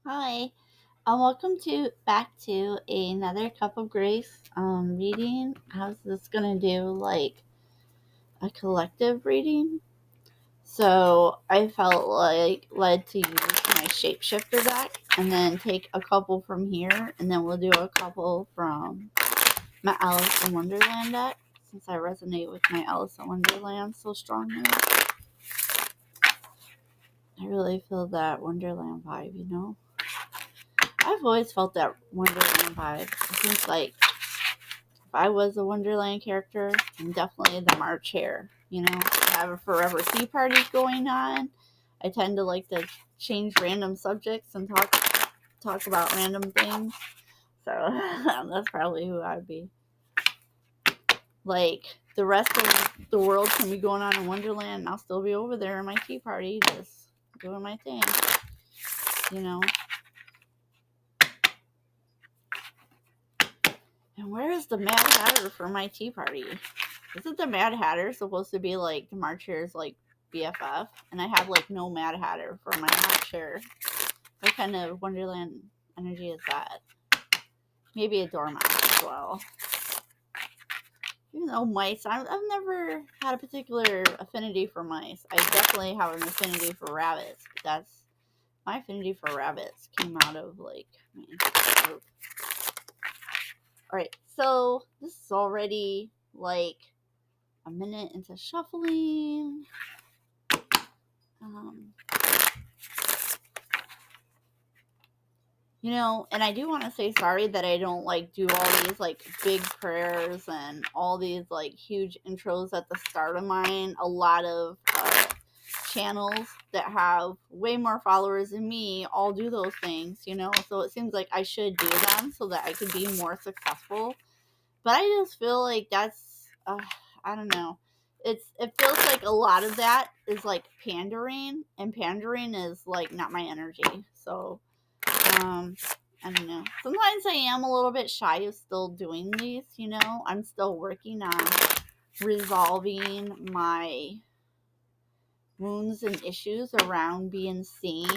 Hi, welcome to back to another cup of grace reading. How's this gonna do like a collective reading? So I felt like led to use my shapeshifter deck and then take a couple from here, and then we'll do a couple from my Alice in Wonderland deck since I resonate with my Alice in Wonderland so strongly. I really feel that Wonderland vibe. I've always felt that Wonderland vibe. I think like if I was a Wonderland character, I'm definitely the March Hare. I have a forever tea party going on. I tend to like to change random subjects and talk about random things. So that's probably who I'd be. Like the rest of the world can be going on in Wonderland, and I'll still be over there in my tea party, just doing my thing. You know. And where is the Mad Hatter for my tea party? Isn't the Mad Hatter supposed to be like the March Hare's like BFF? And I have like no Mad Hatter for my March Hare. What kind of Wonderland energy is that? Maybe a doormat as well. Even though mice, I've never had a particular affinity for mice. I definitely have an affinity for rabbits. But that's my affinity for rabbits came out of like group. All right, so this is already like a minute into shuffling. And I do want to say sorry that I don't like do all these like big prayers and all these like huge intros at the start of mine. A lot of channels that have way more followers than me all do those things. So it seems like I should do them so that I could be more successful. But I just feel like that's, I don't know. It feels like a lot of that is like pandering, and pandering is like not my energy. So, I don't know. Sometimes I am a little bit shy of still doing these. I'm still working on resolving my wounds and issues around being seen.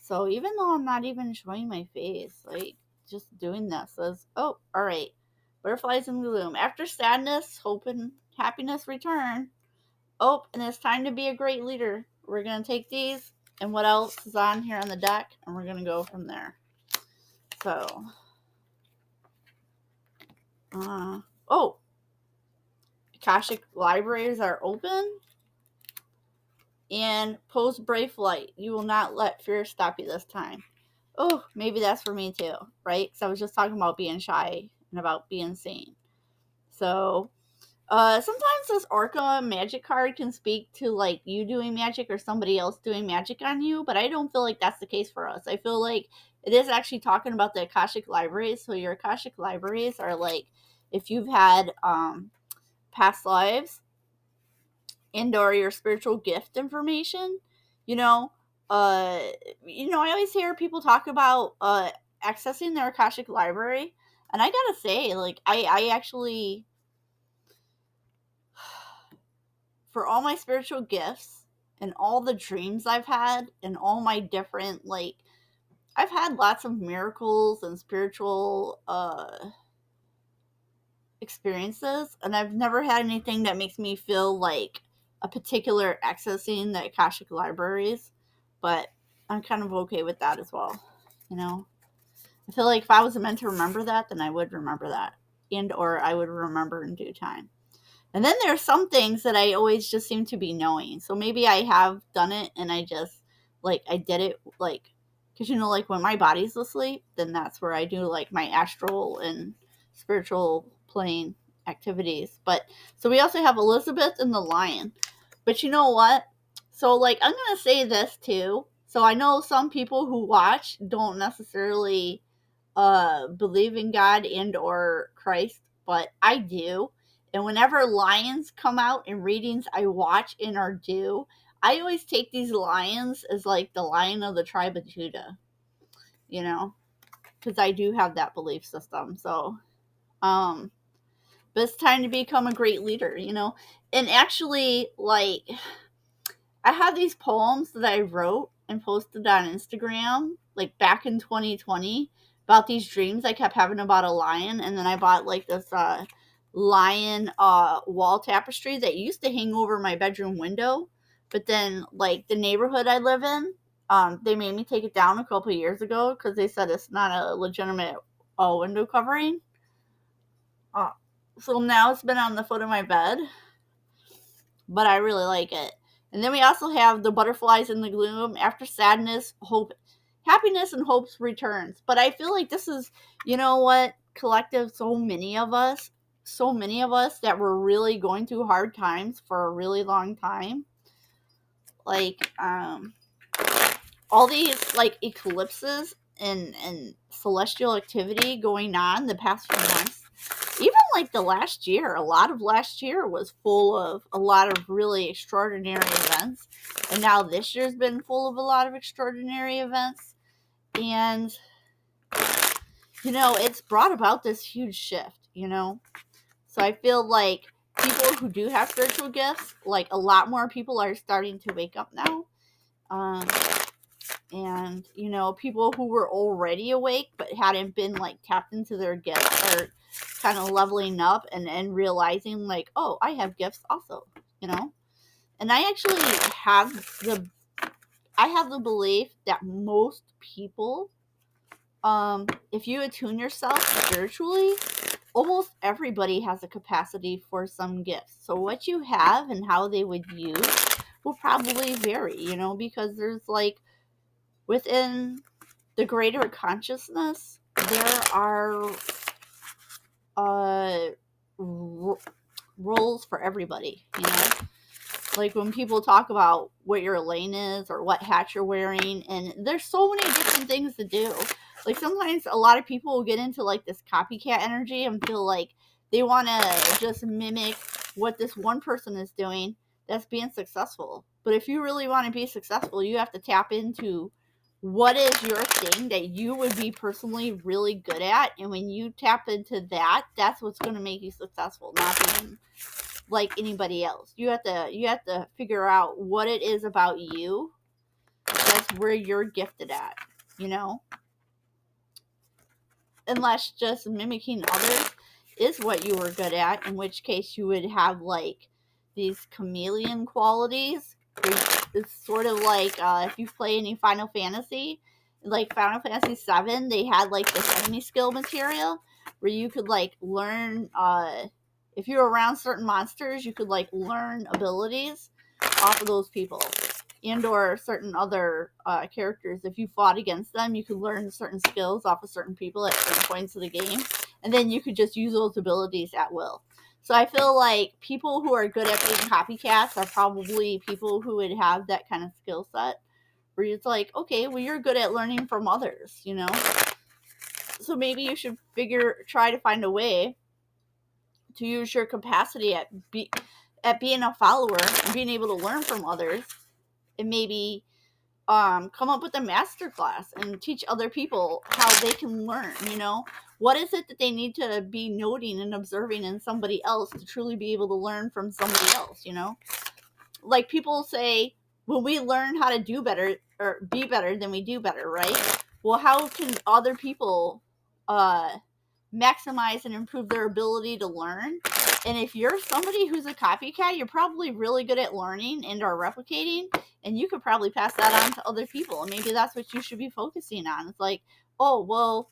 So even though I'm not even showing my face, like just doing this as, oh, all right, butterflies in gloom. After sadness, hope and happiness return. Oh, and it's time to be a great leader. We're going to take these and what else is on here on the deck, and we're going to go from there. So, Akashic libraries are open. And pose brave flight. You will not let fear stop you this time. Oh, maybe that's for me too, right? Because I was just talking about being shy and about being sane. So, sometimes this Orca magic card can speak to like you doing magic or somebody else doing magic on you, but I don't feel like that's the case for us. I feel like it is actually talking about the Akashic libraries. So your Akashic libraries are like if you've had past lives and or your spiritual gift information. You know, I always hear people talk about accessing their Akashic library, and I gotta say, like, I actually, for all my spiritual gifts and all the dreams I've had and all my different like, I've had lots of miracles and spiritual experiences, and I've never had anything that makes me feel like a particular accessing the Akashic libraries, but I'm kind of okay with that as well. You know, I feel like if I was meant to remember that, then I would remember that, and or I would remember in due time. And then there's some things that I always just seem to be knowing. So maybe I have done it, and I just like I did it like because like when my body's asleep, then that's where I do like my astral and spiritual plane activities. But so we also have Elizabeth and the Lion. But you know what? So like I'm gonna say this too. So I know some people who watch don't necessarily believe in God and or Christ, but I do. And whenever lions come out in readings I watch and or do, I always take these lions as like the lion of the tribe of Judah, you know, because I do have that belief system. So, but it's time to become a great leader. And actually, like, I have these poems that I wrote and posted on Instagram, like back in 2020, about these dreams I kept having about a lion. And then I bought like this lion wall tapestry that used to hang over my bedroom window. But then, like, the neighborhood I live in, they made me take it down a couple of years ago because they said it's not a legitimate window covering. Uh, so now it's been on the foot of my bed, but I really like it. And then we also have the butterflies in the gloom. After sadness, hope, happiness, and hopes returns. But I feel like this is, you know what, collective. So many of us that were really going through hard times for a really long time. Like, all these like eclipses and celestial activity going on the past few months. Even like the last year, a lot of last year was full of a lot of really extraordinary events. And now this year's been full of a lot of extraordinary events. And, it's brought about this huge shift. So I feel like people who do have spiritual gifts, like a lot more people are starting to wake up now. And, people who were already awake but hadn't been like tapped into their gifts are kind of leveling up and realizing like, oh, I have gifts also, and I actually have the belief that most people, if you attune yourself spiritually, almost everybody has a capacity for some gifts. So what you have and how they would use will probably vary, because there's like, within the greater consciousness, there are roles for everybody, Like when people talk about what your lane is or what hat you're wearing, and there's so many different things to do. Like sometimes a lot of people will get into like this copycat energy and feel like they want to just mimic what this one person is doing that's being successful. But if you really want to be successful, you have to tap into what is your thing that you would be personally really good at. And when you tap into that, that's what's going to make you successful, not being like anybody else. You have to figure out what it is about you that's where you're gifted at, unless just mimicking others is what you were good at, in which case you would have like these chameleon qualities. It's sort of like if you play any Final Fantasy, like Final Fantasy 7, they had like this enemy skill material where you could like learn if you're around certain monsters, you could like learn abilities off of those people, and or certain other characters. If you fought against them, you could learn certain skills off of certain people at certain points of the game, and then you could just use those abilities at will. So I feel like people who are good at being copycats are probably people who would have that kind of skill set, where it's like, okay, well, you're good at learning from others, So maybe you should try to find a way to use your capacity at being a follower and being able to learn from others, and maybe come up with a master class and teach other people how they can learn. What is it that they need to be noting and observing in somebody else to truly be able to learn from somebody else? Like people say, when we learn how to do better or be better, then we do better, right? Well, how can other people maximize and improve their ability to learn? And if you're somebody who's a copycat, you're probably really good at learning and or replicating, and you could probably pass that on to other people. And maybe that's what you should be focusing on. It's like, oh, well,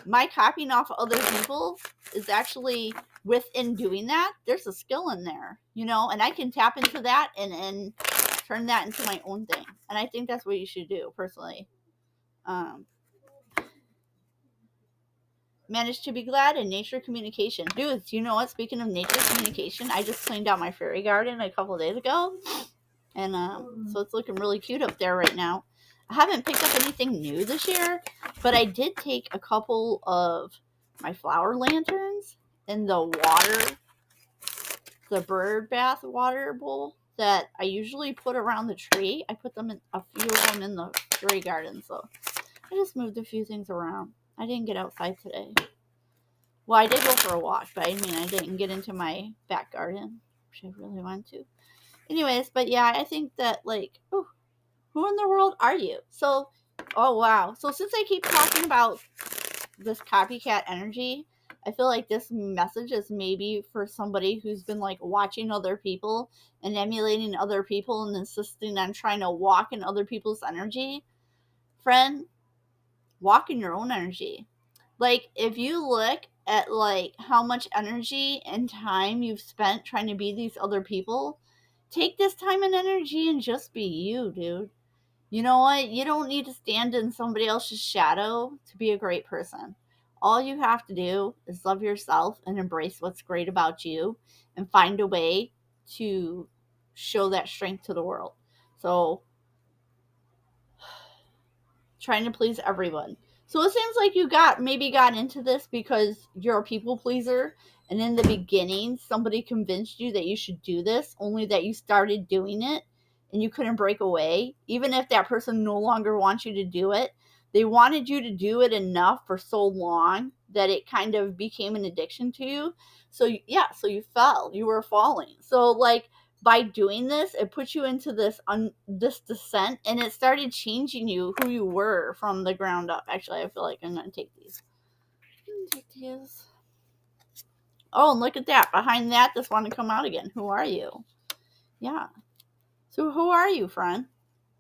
my copying off of other people is actually, within doing that, there's a skill in there, and I can tap into that and turn that into my own thing. And I think that's what you should do, personally. Managed to be glad in nature communication. Dudes, you know what? Speaking of nature communication, I just cleaned out my fairy garden a couple of days ago. And so it's looking really cute up there right now. I haven't picked up anything new this year, but I did take a couple of my flower lanterns in the bird bath water bowl that I usually put around the tree. I put them in a few of them in the fairy garden, so I just moved a few things around. I didn't get outside today. Well, I did go for a walk, but I didn't get into my back garden, which I really wanted to. Anyways, but yeah, I think that, like, Who in the world are you? So, oh wow. So since I keep talking about this copycat energy, I feel like this message is maybe for somebody who's been like watching other people and emulating other people and insisting on trying to walk in other people's energy. Friend, walk in your own energy. Like if you look at like how much energy and time you've spent trying to be these other people, take this time and energy and just be you, dude. You know what? You don't need to stand in somebody else's shadow to be a great person. All you have to do is love yourself and embrace what's great about you and find a way to show that strength to the world. So, trying to please everyone. So it seems like you got into this because you're a people pleaser, and in the beginning somebody convinced you that you should do this, only that you started doing it and you couldn't break away. Even if that person no longer wants you to do it, they wanted you to do it enough for so long that it kind of became an addiction to you. So yeah, so you fell. You were falling. So like by doing this, it put you into this descent, and it started changing you who you were from the ground up. Actually, I feel like I'm gonna take these. Oh, and look at that! Behind that, this one to come out again. Who are you? Yeah. So who are you, friend?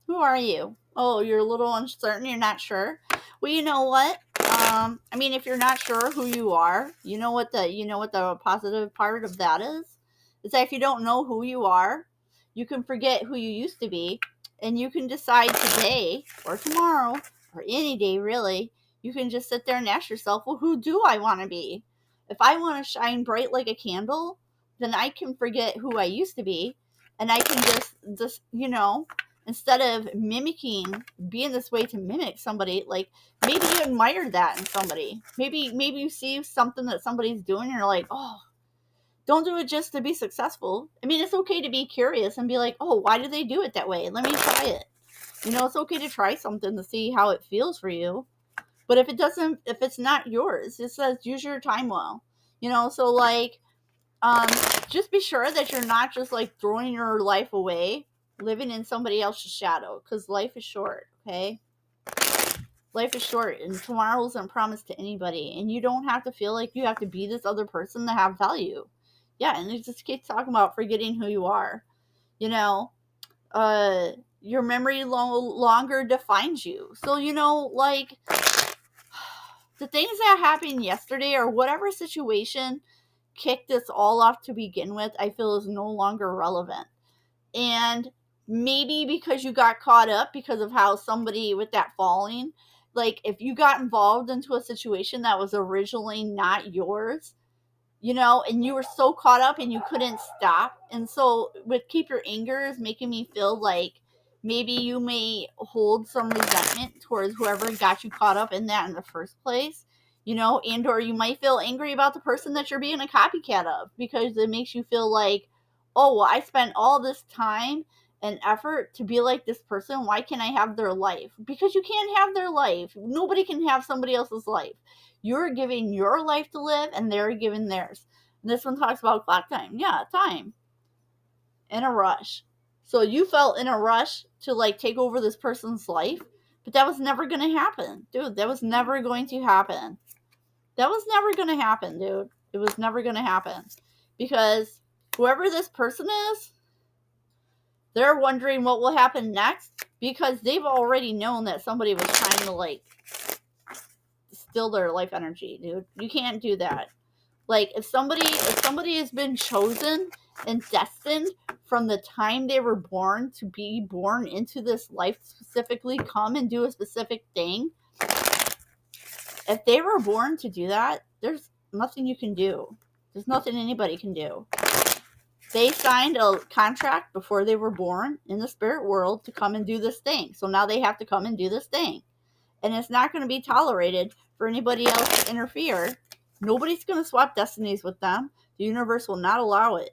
Who are you? Oh, you're a little uncertain. You're not sure. Well, you know what? I mean, if you're not sure who you are, you know what the positive part of that is. Is that if you don't know who you are, you can forget who you used to be, and you can decide today or tomorrow or any day really. You can just sit there and ask yourself, well, who do I want to be? If I want to shine bright like a candle, then I can forget who I used to be, and I can just instead of mimicking being this way to mimic somebody, like maybe you admire that in somebody. Maybe you see something that somebody's doing and you're like, oh, don't do it just to be successful. I mean, it's okay to be curious and be like, oh, why do they do it that way? Let me try it. It's okay to try something to see how it feels for you. But if it's not yours, it says use your time well. So like um, just be sure that you're not just like throwing your life away, living in somebody else's shadow, because life is short, okay? Life is short, and tomorrow isn't promised to anybody, and you don't have to feel like you have to be this other person to have value. Yeah, and it just keeps talking about forgetting who you are. You know, your memory longer defines you. So, like the things that happened yesterday or whatever situation kicked this all off to begin with, I feel is no longer relevant. And maybe because you got caught up because of how somebody with that falling, like if you got involved into a situation that was originally not yours, and you were so caught up and you couldn't stop. And so with keep your anger is making me feel like maybe you may hold some resentment towards whoever got you caught up in that in the first place, and or you might feel angry about the person that you're being a copycat of because it makes you feel like, oh, well, I spent all this time and effort to be like this person. Why can't I have their life? Because you can't have their life. Nobody can have somebody else's life. You're giving your life to live, and they're giving theirs. And this one talks about clock time. Yeah, time. In a rush. So you felt in a rush to like take over this person's life, but that was never going to happen. Dude, that was never going to happen. That was never going to happen, dude. It was never going to happen. Because whoever this person is, they're wondering what will happen next because they've already known that somebody was trying to like steal their life energy, dude. You can't do that. Like if somebody has been chosen and destined from the time they were born to be born into this life, specifically come and do a specific thing, if they were born to do that, there's nothing you can do. There's nothing anybody can do. They signed a contract before they were born in the spirit world to come and do this thing. So now they have to come and do this thing. And it's not going to be tolerated for anybody else to interfere. Nobody's going to swap destinies with them. The universe will not allow it.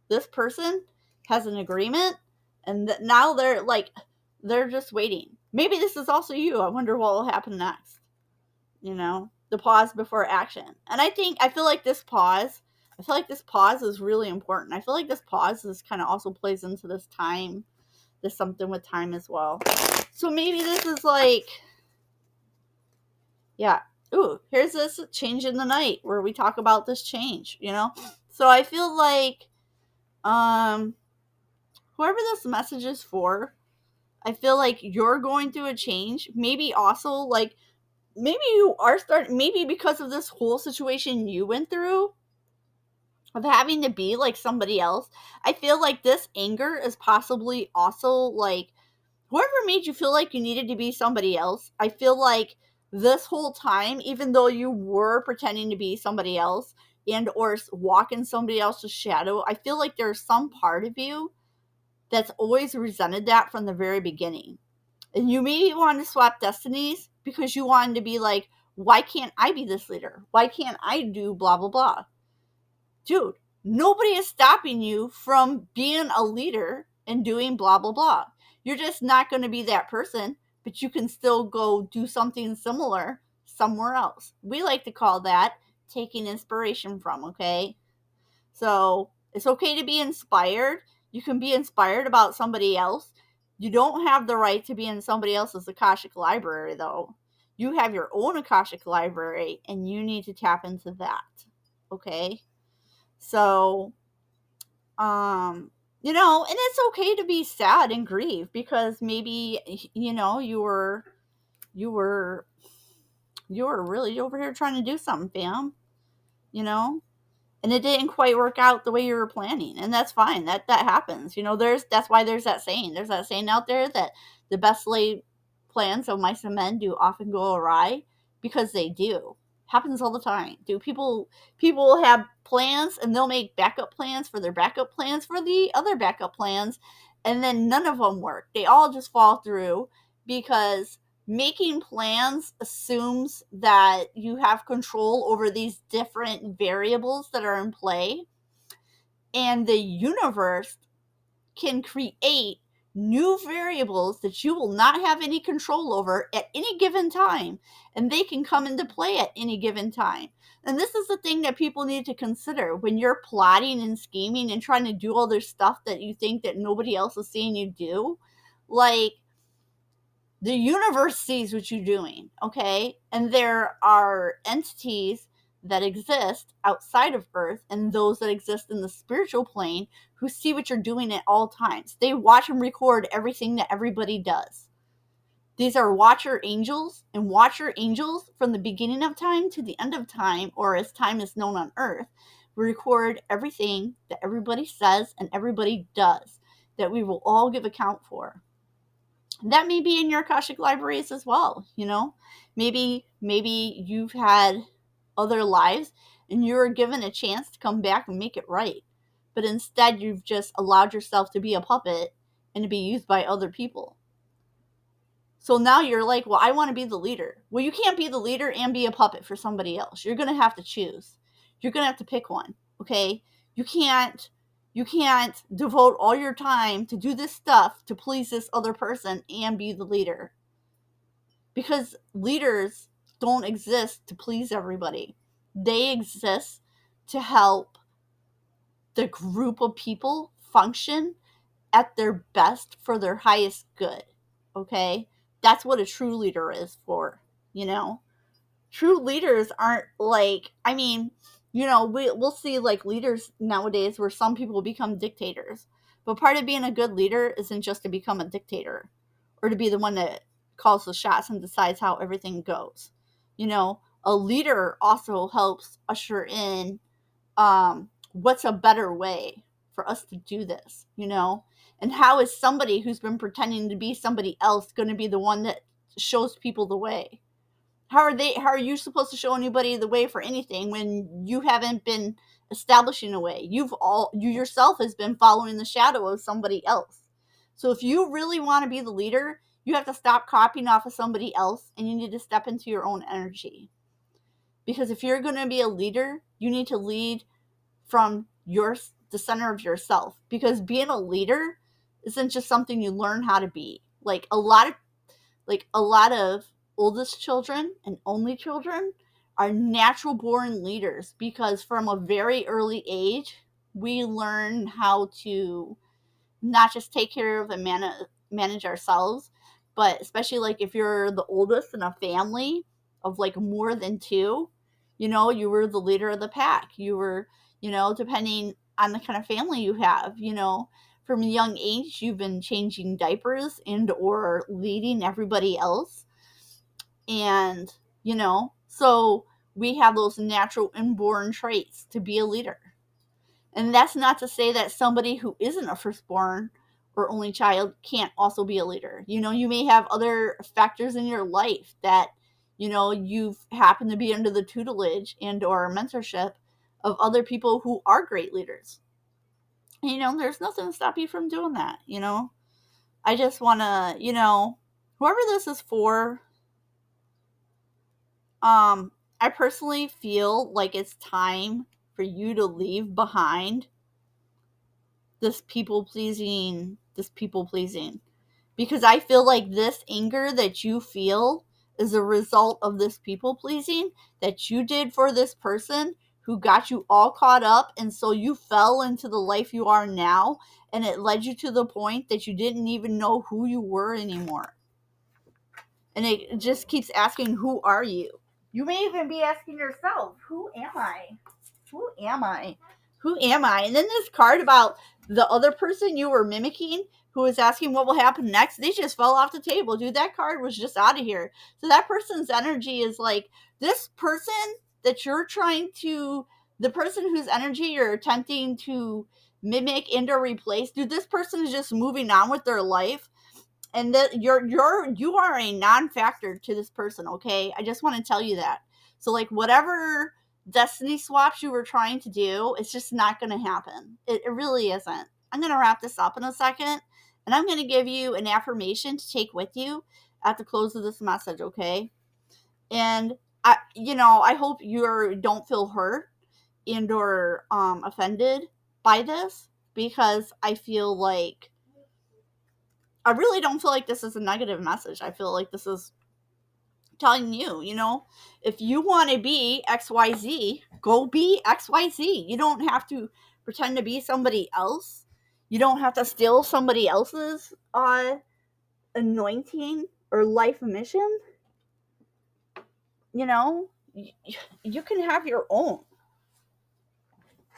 This person has an agreement, and now they're just waiting. Maybe this is also you. I wonder what will happen next. The pause before action. And I feel like this pause is really important. I feel like this pause is kind of also plays into this time There's something with time as well. So maybe this is like, yeah. Ooh, here's this change in the night where we talk about this change, you know? So I feel like whoever this message is for, I feel like you're going through a change. Maybe also like maybe you are starting, maybe because of this whole situation you went through of having to be like somebody else. I feel like this anger is possibly also like whoever made you feel like you needed to be somebody else. I feel like this whole time, even though you were pretending to be somebody else and or walk in somebody else's shadow, I feel like there's some part of you that's always resented that from the very beginning. And you maybe wanted to swap destinies because you wanted to be like, why can't I be this leader? Why can't I do blah, blah, blah? Dude, nobody is stopping you from being a leader and doing blah, blah, blah. You're just not going to be that person, but you can still go do something similar somewhere else. We like to call that taking inspiration from, okay? So it's okay to be inspired. You can be inspired about somebody else. You don't have the right to be in somebody else's Akashic library, though. You have your own Akashic library, and you need to tap into that. Okay? So, you know, and it's okay to be sad and grieve because maybe, you know, you were really over here trying to do something, fam. You know? And it didn't quite work out the way you were planning, and that's fine. That happens. You know, that's why there's that saying. There's that saying out there that the best laid plans of mice and men do often go awry, because they do. Happens all the time. Do people have plans and they'll make backup plans for their backup plans for the other backup plans, and then none of them work. They all just fall through because making plans assumes that you have control over these different variables that are in play, and the universe can create new variables that you will not have any control over at any given time, and they can come into play at any given time. And this is the thing that people need to consider when you're plotting and scheming and trying to do all this stuff that you think that nobody else is seeing you do. Like, the universe sees what you're doing, okay? And there are entities that exist outside of Earth and those that exist in the spiritual plane who see what you're doing at all times. They watch and record everything that everybody does. These are watcher angels, and watcher angels from the beginning of time to the end of time, or as time is known on Earth, record everything that everybody says and everybody does that we will all give account for. That may be in your Akashic libraries as well, you know? Maybe you've had other lives and you were given a chance to come back and make it right. But instead you've just allowed yourself to be a puppet and to be used by other people. So now you're like, well, I want to be the leader. Well, you can't be the leader and be a puppet for somebody else. You're going to have to choose. You're going to have to pick one, okay? You can't devote all your time to do this stuff to please this other person and be the leader. Because leaders don't exist to please everybody. They exist to help the group of people function at their best for their highest good. Okay? That's what a true leader is for, you know? True leaders aren't like, I mean, you know, we'll see like leaders nowadays where some people become dictators. But part of being a good leader isn't just to become a dictator or to be the one that calls the shots and decides how everything goes. You know, a leader also helps usher in what's a better way for us to do this, you know? And how is somebody who's been pretending to be somebody else going to be the one that shows people the way? How are you supposed to show anybody the way for anything when you haven't been establishing a way? You yourself has been following the shadow of somebody else. So if you really want to be the leader, you have to stop copying off of somebody else and you need to step into your own energy. Because if you're going to be a leader, you need to lead from the center of yourself, because being a leader isn't just something you learn how to be. Like a lot of oldest children and only children are natural born leaders, because from a very early age we learn how to not just take care of and manage ourselves, but especially like if you're the oldest in a family of like more than two, you were the leader of the pack. You were, depending on the kind of family you have, from a young age, you've been changing diapers and or leading everybody else. And, so we have those natural inborn traits to be a leader. And that's not to say that somebody who isn't a firstborn or only child can't also be a leader. You may have other factors in your life that, you've happened to be under the tutelage and or mentorship of other people who are great leaders. There's nothing to stop you from doing that. I just want to, whoever this is for, I personally feel like it's time for you to leave behind this people pleasing, because I feel like this anger that you feel is a result of this people pleasing that you did for this person who got you all caught up, and so you fell into the life you are now, and it led you to the point that you didn't even know who you were anymore. And it just keeps asking, who are you? You may even be asking yourself, who am I? Who am I? Who am I? And then this card about the other person you were mimicking who was asking what will happen next, they just fell off the table. Dude, that card was just out of here. So that person's energy is like, this person that you're trying to, the person whose energy you're attempting to mimic and or replace, dude, this person is just moving on with their life. And that you are a non-factor to this person, okay? I just want to tell you that. So like whatever destiny swaps you were trying to do, it's just not going to happen. It really isn't. I'm going to wrap this up in a second, and I'm going to give you an affirmation to take with you at the close of this message, okay? And I hope you don't feel hurt and or offended by this, because I really don't feel like this is a negative message. I feel like this is telling you, if you want to be XYZ, go be XYZ. You don't have to pretend to be somebody else. You don't have to steal somebody else's anointing or life mission. You know, you can have your own.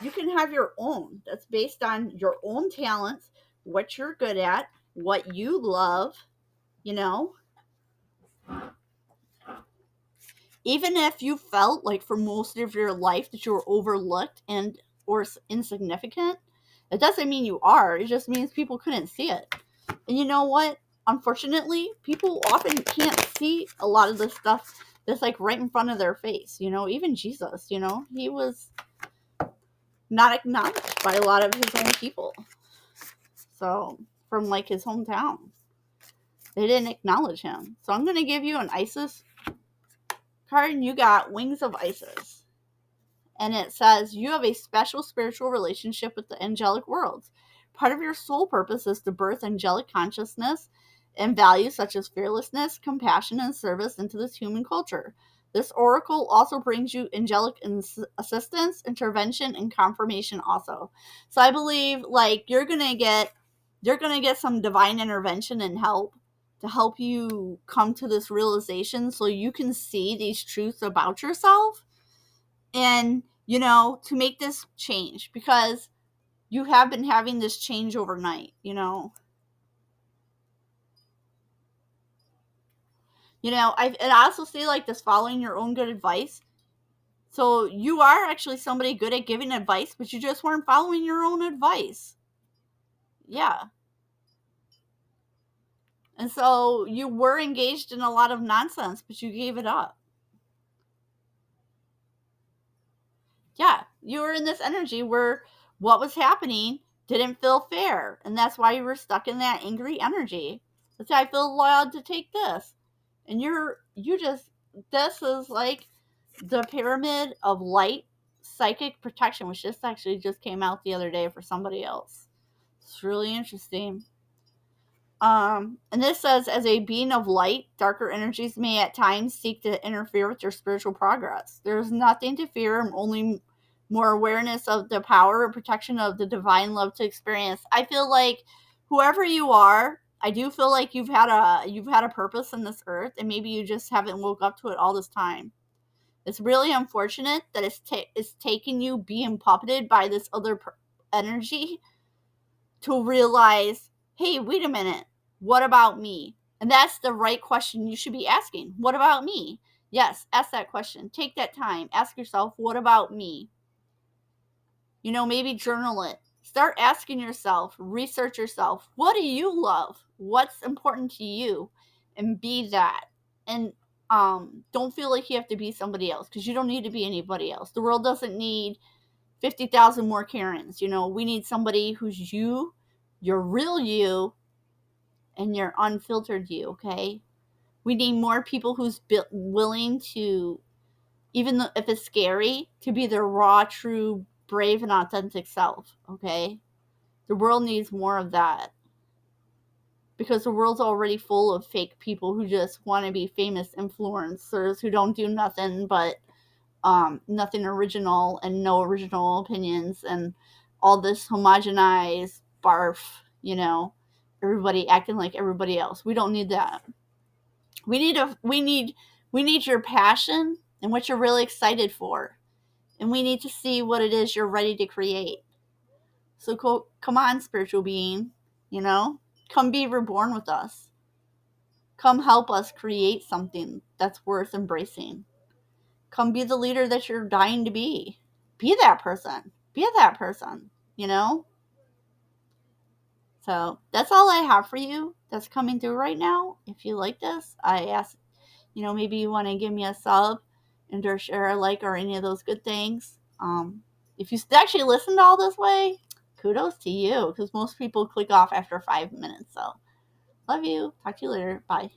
You can have your own. That's based on your own talents, what you're good at, what you love, you know. Even if you felt like for most of your life that you were overlooked and or insignificant, it doesn't mean you are. It just means people couldn't see it. And you know what? Unfortunately, people often can't see a lot of the stuff that's like right in front of their face. Even Jesus, he was not acknowledged by a lot of his own people. So, from like his hometown, they didn't acknowledge him. So, I'm going to give you an Isis card, and you got Wings of Isis. And it says, you have a special spiritual relationship with the angelic worlds. Part of your soul purpose is to birth angelic consciousness and values such as fearlessness, compassion, and service into this human culture. This oracle also brings you angelic assistance, intervention, and confirmation also. So I believe like you're gonna get some divine intervention and help to help you come to this realization so you can see these truths about yourself and, to make this change, because you have been having this change overnight, I also see like this following your own good advice. So you are actually somebody good at giving advice, but you just weren't following your own advice. Yeah. And so you were engaged in a lot of nonsense, but you gave it up. Yeah, you were in this energy where what was happening didn't feel fair, and that's why you were stuck in that angry energy. That's why I feel allowed to take this. And this is like the pyramid of light psychic protection, which just actually just came out the other day for somebody else. It's really interesting. And this says, as a being of light, darker energies may at times seek to interfere with your spiritual progress. There is nothing to fear, only more awareness of the power and protection of the divine love to experience. I feel like whoever you are, I do feel like you've had a purpose in this earth, and maybe you just haven't woke up to it all this time. It's really unfortunate that it's taking you being puppeted by this other energy to realize, hey, wait a minute, what about me? And that's the right question you should be asking. What about me? Yes, ask that question. Take that time. Ask yourself, what about me? Maybe journal it. Start asking yourself, research yourself. What do you love? What's important to you? And be that. And don't feel like you have to be somebody else, because you don't need to be anybody else. The world doesn't need 50,000 more Karens. We need somebody who's you, your real you, and your unfiltered you, okay? We need more people who's willing to, even though if it's scary, to be their raw, true, brave, and authentic self, okay? The world needs more of that, because the world's already full of fake people who just want to be famous influencers who don't do nothing but nothing original and no original opinions and all this homogenized barf, everybody acting like everybody else. We don't need that. We need your passion and what you're really excited for. And we need to see what it is you're ready to create. So come on, spiritual being, come be reborn with us. Come help us create something that's worth embracing. Come be the leader that you're dying to be. Be that person. Be that person, So that's all I have for you that's coming through right now. If you like this, I ask, maybe you want to give me a sub and or share a like or any of those good things. If you actually listened all this way, kudos to you, because most people click off after 5 minutes. So love you. Talk to you later. Bye.